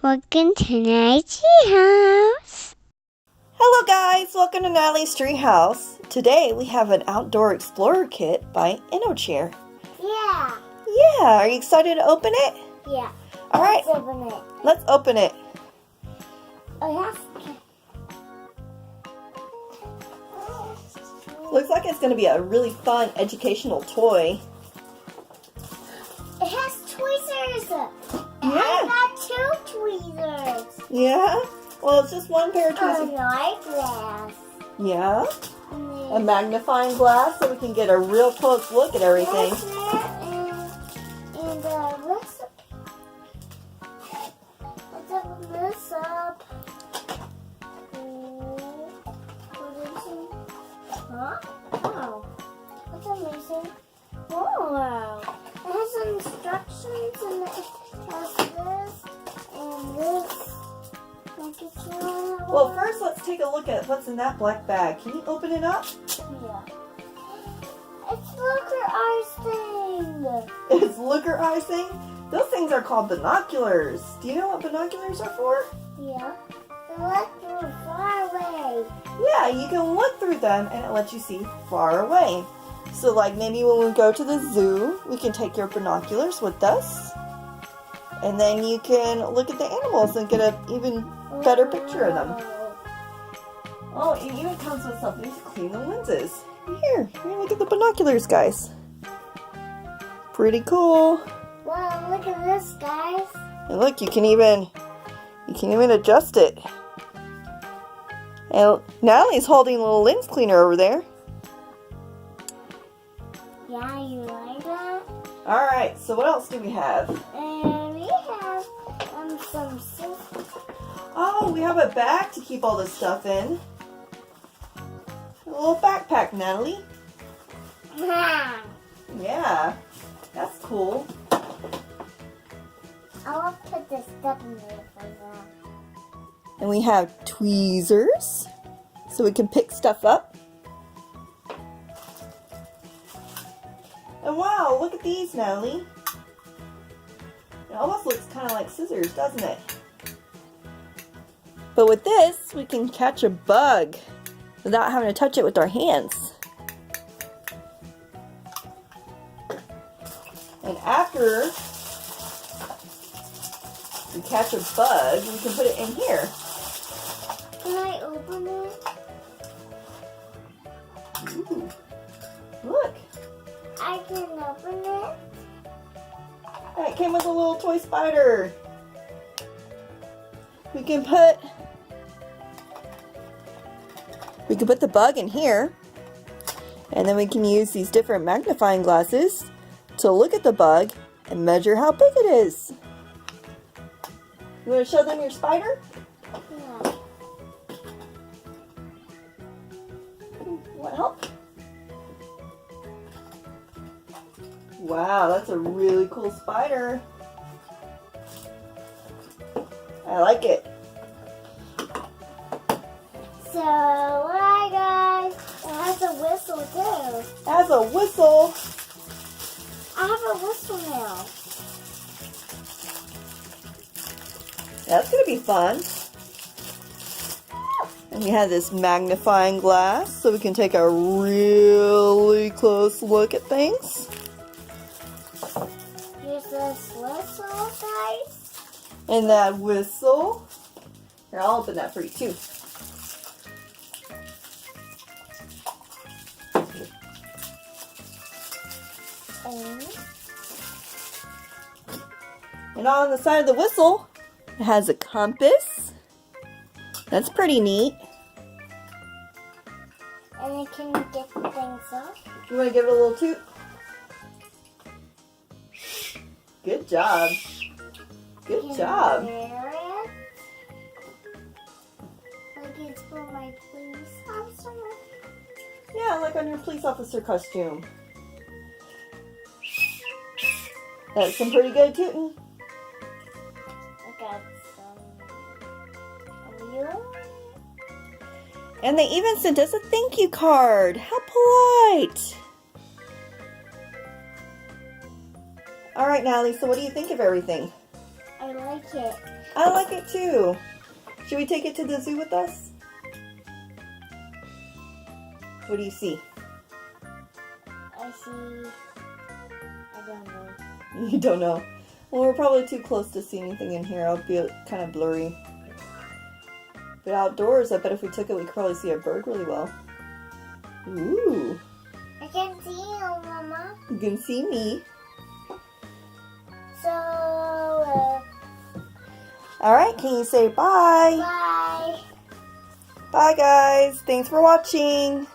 Welcome to Natalie's Treehouse. Hello guys, welcome to Natalie's Treehouse. Today we have an Outdoor Exployer Kit by Innocheer. Yeah. Yeah, are you excited to open it? Yeah. Alright, Let's open it. let's open it. Oh, yes. Looks like it's going to be a really fun educational toy. It has tweezers. Yeah. I got 2 tweezers. Yeah? Well, it's just one pair of tweezers. An eyeglass. Yeah? A magnifying glass so we can get a real close look at everything. And let's open this up. Huh? Wow. That's amazing. Wow. It has some instructions and it has this and this. Well, first let's take a look at what's in that black bag. Can you open it up? Yeah. It's looker icing. It's looker icing? Those things are called binoculars. Do you know what binoculars are for? Yeah. They look from far away. Yeah, you can look through them and it lets you see far away. So like maybe when we go to the zoo, we can take your binoculars with us. And then you can look at the animals and get an even better picture of them. Oh, it even comes with something to clean the lenses. Here, look at the binoculars, guys. Pretty cool. Wow, look at this, guys. And look, you can even adjust it. And Natalie's holding a little lens cleaner over there. Yeah, you like that? Alright, so what else do we have? And we have some scissors. Oh, we have a bag to keep all this stuff in. A little backpack, Natalie. Yeah, that's cool. I'll put this stuff in there for that. And we have tweezers, so we can pick stuff up. And wow, look at these, Natalie. It almost looks kind of like scissors, doesn't it? But with this, we can catch a bug without having to touch it with our hands. And after we catch a bug, we can put it in here. Can I open it? Ooh. Look. I can open it. It came with a little toy spider. We can put the bug in here, and then we can use these different magnifying glasses to look at the bug and measure how big it is. You want to show them your spider? Yeah. Want help? Wow, that's a really cool spider. I like it. So, hi guys. It has a whistle too. It has a whistle. I have a whistle now. That's going to be fun. And we have this magnifying glass so we can take a really close look at things. Here's this whistle, guys. And that whistle. Here, I'll open that for you too. And on the side of the whistle, it has a compass. That's pretty neat. And it can get things up. You want to give it a little toot? Good job. Good job. Wear it. Like it's for my police officer. Yeah, like on your police officer costume. That's some pretty good tooting. I got some wheel. And they even sent us a thank you card. How polite. All right, Natalie, so what do you think of everything? I like like it. I like it too. Should we take it to the zoo with us? What do you see? I see. I don't know. You don't know. Well, we're probably too close to see anything in here. It'll be kind of blurry. But outdoors, I bet if we took it, we could probably see a bird really well. Ooh. I can see you, Mama. You can see me. So, Alright, can you say bye? bye. Bye, guys. Thanks for watching.